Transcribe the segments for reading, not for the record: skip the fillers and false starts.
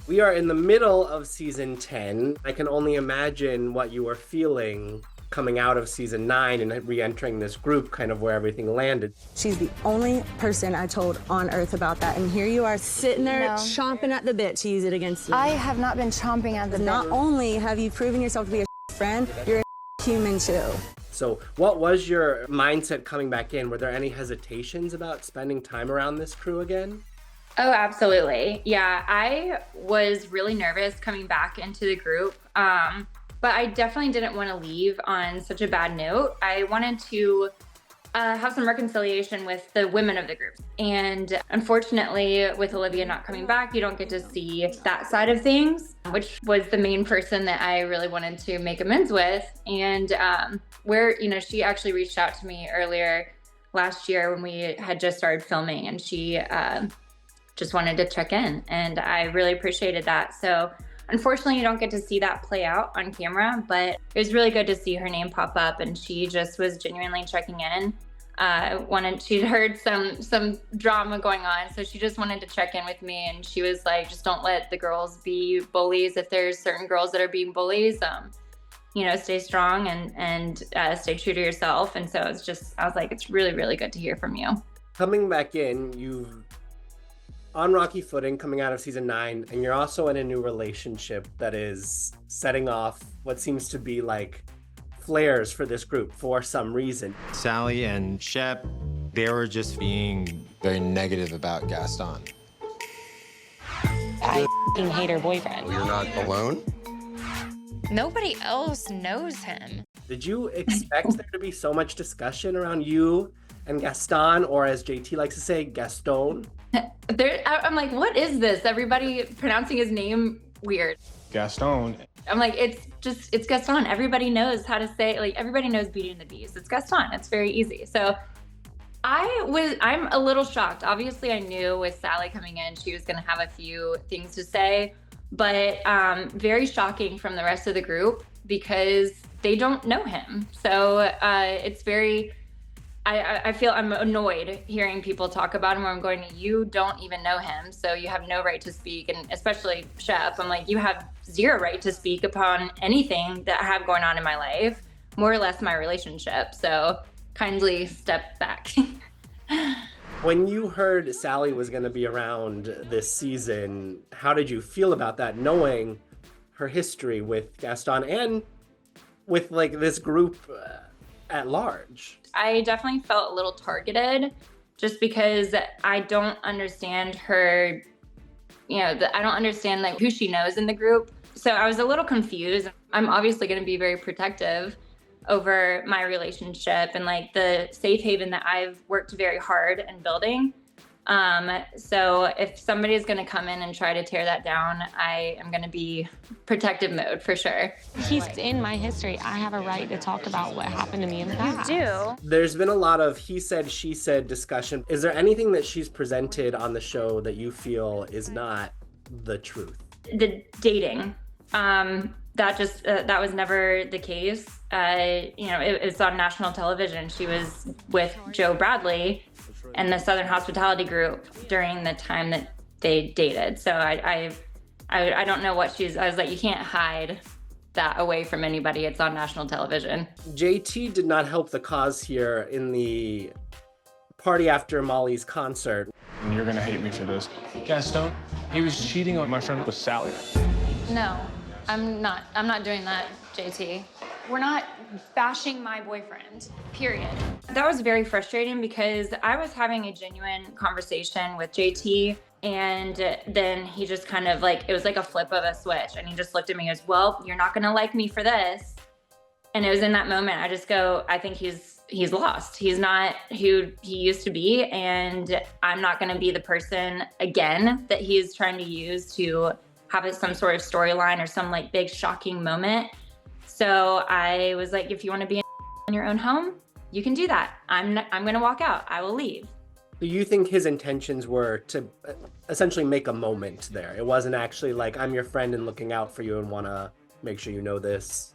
We are in the middle of season 10. I can only imagine what you were feeling coming out of season 9 and re-entering this group, kind of where everything landed. She's the only person I told on earth about that, and here you are sitting there chomping at the bit to use it against me. I have not been chomping at the bit. Not only have you proven yourself to be a friend, you're a human too. So what was your mindset coming back in? Were there any hesitations about spending time around this crew again? Oh, absolutely. Yeah, I was really nervous coming back into the group, but I definitely didn't want to leave on such a bad note. I wanted to have some reconciliation with the women of the group. And unfortunately, with Olivia not coming back, you don't get to see that side of things, which was the main person that I really wanted to make amends with. And she actually reached out to me earlier last year when we had just started filming, and she just wanted to check in, and I really appreciated that. So unfortunately, you don't get to see that play out on camera, but it was really good to see her name pop up, and she just was genuinely checking in. She'd heard some drama going on, so she just wanted to check in with me, and she was like, just don't let the girls be bullies. If there's certain girls that are being bullies, stay strong and stay true to yourself. And so I was like, it's really, really good to hear from you. Coming back in, you've on rocky footing coming out of season 9, and you're also in a new relationship that is setting off what seems to be like flares for this group for some reason. Salley and Shep, they were just being very negative about Gaston. I hate her boyfriend. You're not alone? Nobody else knows him. Did you expect there to be so much discussion around you and Gaston, or as JT likes to say, Gaston? I'm like, what is this? Everybody pronouncing his name weird. Gaston. I'm like, it's Gaston. Everybody knows how to say, like, everybody knows Beauty and the Beast. It's Gaston. It's very easy. So I'm a little shocked. Obviously, I knew with Salley coming in, she was going to have a few things to say, but very shocking from the rest of the group because they don't know him. So it's very... I feel I'm annoyed hearing people talk about him where I'm going, you don't even know him, so you have no right to speak. And especially Shep, I'm like, you have zero right to speak upon anything that I have going on in my life, more or less my relationship. So kindly step back. When you heard Salley was going to be around this season, how did you feel about that, knowing her history with Gaston and with like this group at large? I definitely felt a little targeted just because I don't understand her, I don't understand like who she knows in the group. So I was a little confused. I'm obviously going to be very protective over my relationship and like the safe haven that I've worked very hard in building. So if somebody's going to come in and try to tear that down, I am going to be protective mode for sure. He's in my history. I have a right to talk about what happened to me in the past. You do. There's been a lot of he said, she said discussion. Is there anything that she's presented on the show that you feel is not the truth? The dating, that was never the case. It's on national television. She was with Joe Bradley and the Southern Hospitality Group during the time that they dated. So I don't know what I was like, you can't hide that away from anybody. It's on national television. JT did not help the cause here in the party after Molly's concert. And you're gonna hate me for this. Gaston, he was cheating on my friend with Salley. No, I'm not doing that, JT. We're not bashing my boyfriend, period. That was very frustrating because I was having a genuine conversation with JT, and then he just kind of like, it was like a flip of a switch, and he just looked at me and goes, well, you're not gonna like me for this. And it was in that moment, I just go, I think he's lost. He's not who he used to be, and I'm not gonna be the person again that he is trying to use to have some sort of storyline or some like big shocking moment. So I was like, if you want to be in your own home, you can do that. I'm going to walk out. I will leave. Do you think his intentions were to essentially make a moment there? It wasn't actually like, I'm your friend and looking out for you and want to make sure you know this.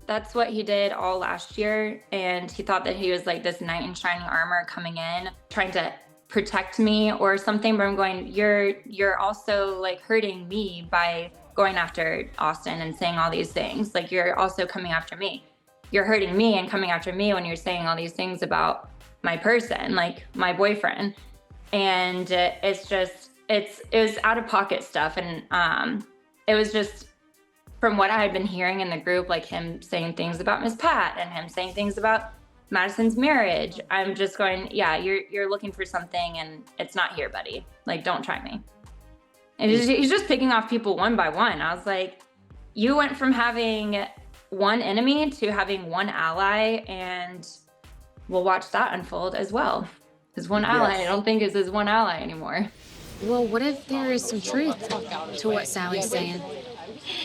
That's what he did all last year. And he thought that he was like this knight in shining armor coming in, trying to protect me or something, but I'm going, you're also like hurting me by going after Austin and saying all these things. Like, you're also coming after me. You're hurting me and coming after me when you're saying all these things about my person, like my boyfriend. And it was out of pocket stuff. And it was just, from what I had been hearing in the group, like him saying things about Miss Pat and him saying things about Madison's marriage. I'm just going, yeah, you're looking for something and it's not here, buddy. Like, don't try me. And he's just picking off people one by one. I was like, you went from having one enemy to having one ally, and we'll watch that unfold as well. His one ally, I don't think is his one ally anymore. Well, what if there is some truth to what Sally's saying?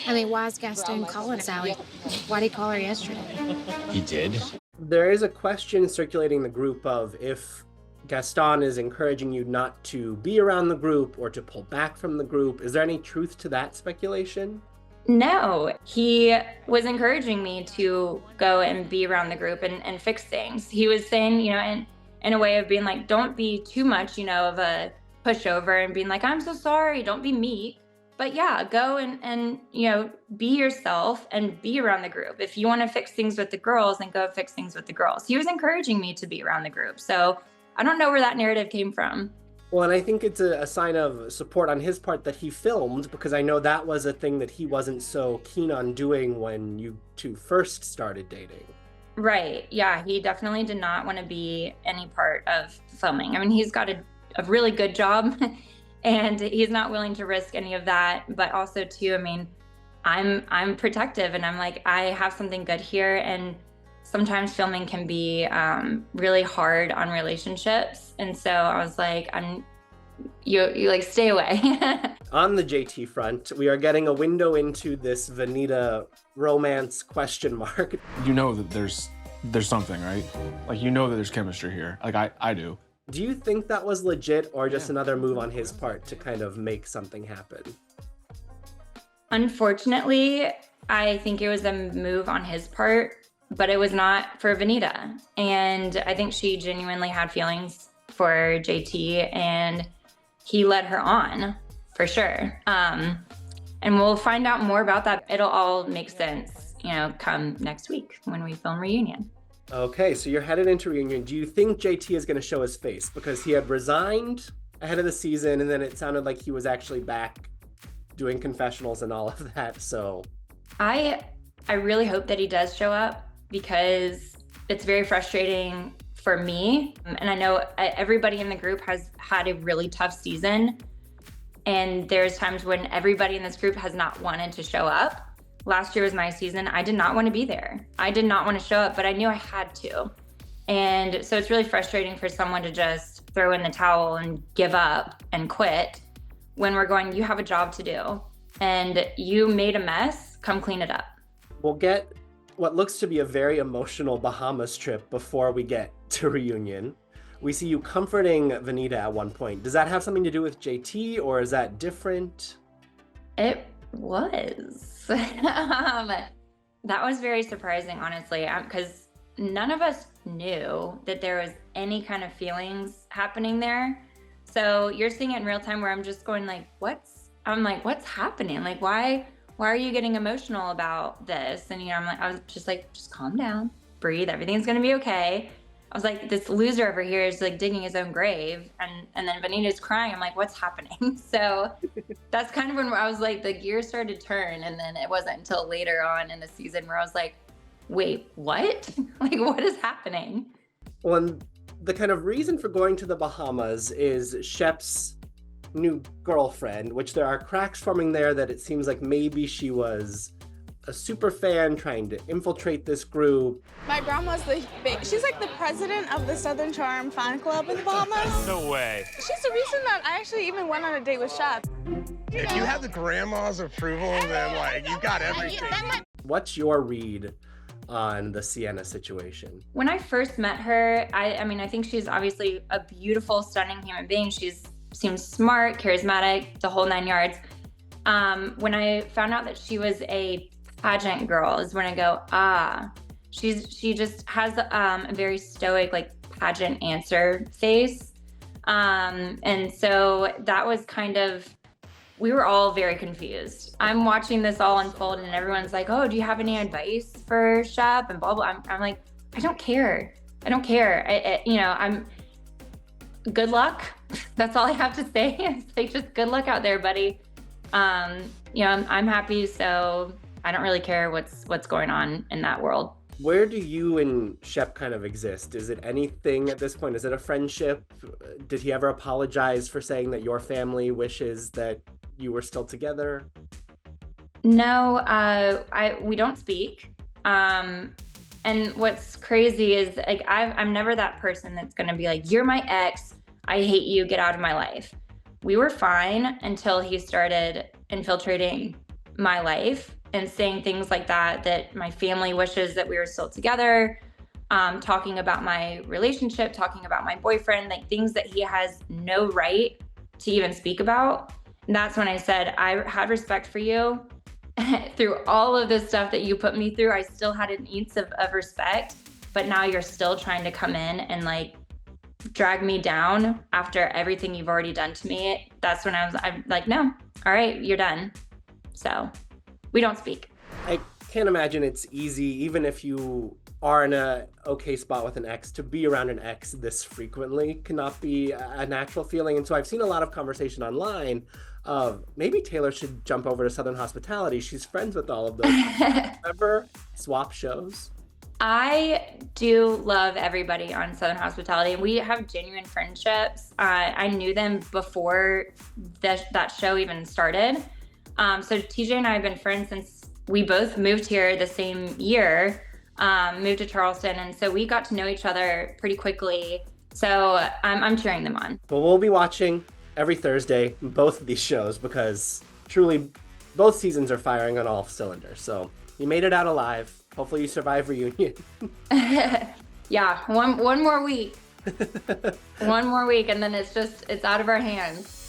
I mean, why is Gaston calling Salley? Why did he call her yesterday? He did? There is a question circulating the group of if Gaston is encouraging you not to be around the group or to pull back from the group. Is there any truth to that speculation? No, he was encouraging me to go and be around the group and fix things. He was saying, you know, in a way of being like, don't be too much, you know, of a pushover and being like, I'm so sorry, don't be meek. But yeah, go and you know, be yourself and be around the group. If you want to fix things with the girls, then go fix things with the girls. He was encouraging me to be around the group. So I don't know where that narrative came from. Well, and I think it's a sign of support on his part that he filmed, because I know that was a thing that he wasn't so keen on doing when you two first started dating. Right. Yeah, he definitely did not want to be any part of filming. I mean, he's got a really good job and he's not willing to risk any of that. But also too, I mean, I'm protective and I'm like, I have something good here. And sometimes filming can be really hard on relationships. And so I was like, you like, stay away. On the JT front, we are getting a window into this Venita romance question mark. You know that there's something, right? Like, you know that there's chemistry here. Like, I do. Do you think that was legit or just another move on his part to kind of make something happen? Unfortunately, I think it was a move on his part, but it was not for Venita. And I think she genuinely had feelings for JT and he led her on for sure. And we'll find out more about that. It'll all make sense, you know, come next week when we film Reunion. Okay, so you're headed into Reunion. Do you think JT is going to show his face? Because he had resigned ahead of the season, and then it sounded like he was actually back doing confessionals and all of that, so. I really hope that he does show up, because it's very frustrating for me. And I know everybody in the group has had a really tough season. And there's times when everybody in this group has not wanted to show up. Last year was my season. I did not want to be there. I did not want to show up, but I knew I had to. And so it's really frustrating for someone to just throw in the towel and give up and quit when we're going, you have a job to do and you made a mess, come clean it up. We'll get what looks to be a very emotional Bahamas trip before we get to Reunion. We see you comforting Venita at one point. Does that have something to do with JT or is that different? It was. That was very surprising, honestly, because none of us knew that there was any kind of feelings happening there. So you're seeing it in real time where I'm just going like, what's happening? Like, why are you getting emotional about this? And, you know, I was just like, just calm down, breathe. Everything's going to be okay. I was like, this loser over here is like digging his own grave. And then Venita's crying. I'm like, what's happening? So that's kind of when I was like, the gears started to turn. And then it wasn't until later on in the season where I was like, wait, what? Like, what is happening? Well, and the kind of reason for going to the Bahamas is Shep's new girlfriend, which there are cracks forming there that it seems like maybe she was a super fan trying to infiltrate this group. My grandma's she's like the president of the Southern Charm fan club in the Bahamas. No way. She's the reason that I actually even went on a date with Shep. If you have the grandma's approval, then like you've got everything. What's your read on the Sienna situation? When I first met her, I mean, I think she's obviously a beautiful, stunning human being. Seems smart, charismatic, the whole 9 yards. When I found out that she was a pageant girl is when I go, she just has a very stoic, like, pageant answer face. And so that was kind of, we were all very confused. I'm watching this all unfold and everyone's like, oh, do you have any advice for Shep and blah, blah. I'm like, I don't care. I don't care. I'm good luck. That's all I have to say. It's like, just good luck out there, buddy. I'm happy. So I don't really care what's going on in that world. Where do you and Shep kind of exist? Is it anything at this point? Is it a friendship? Did he ever apologize for saying that your family wishes that you were still together? No, we don't speak. And what's crazy is like, I'm never that person that's going to be like, you're my ex. I hate you. Get out of my life. We were fine until he started infiltrating my life and saying things like that my family wishes that we were still together, talking about my relationship, talking about my boyfriend, like things that he has no right to even speak about. And that's when I said, I had respect for you. Through all of this stuff that you put me through, I still had an ounce of respect, but now you're still trying to come in and like drag me down after everything you've already done to me. That's when I'm like, no, all right, you're done. So we don't speak. I can't imagine it's easy, even if you are in a okay spot with an ex, to be around an ex this frequently cannot be a natural feeling. And so I've seen a lot of conversation online of maybe Taylor should jump over to Southern Hospitality. She's friends with all of those. Ever swap shows? I do love everybody on Southern Hospitality. We have genuine friendships. I knew them before that show even started. So TJ and I have been friends since we both moved here the same year, moved to Charleston. And so we got to know each other pretty quickly. So I'm cheering them on. Well, we'll be watching every Thursday both of these shows because truly both seasons are firing on all cylinders. So you made it out alive. Hopefully you survive reunion. Yeah, one more week. One more week and then it's out of our hands.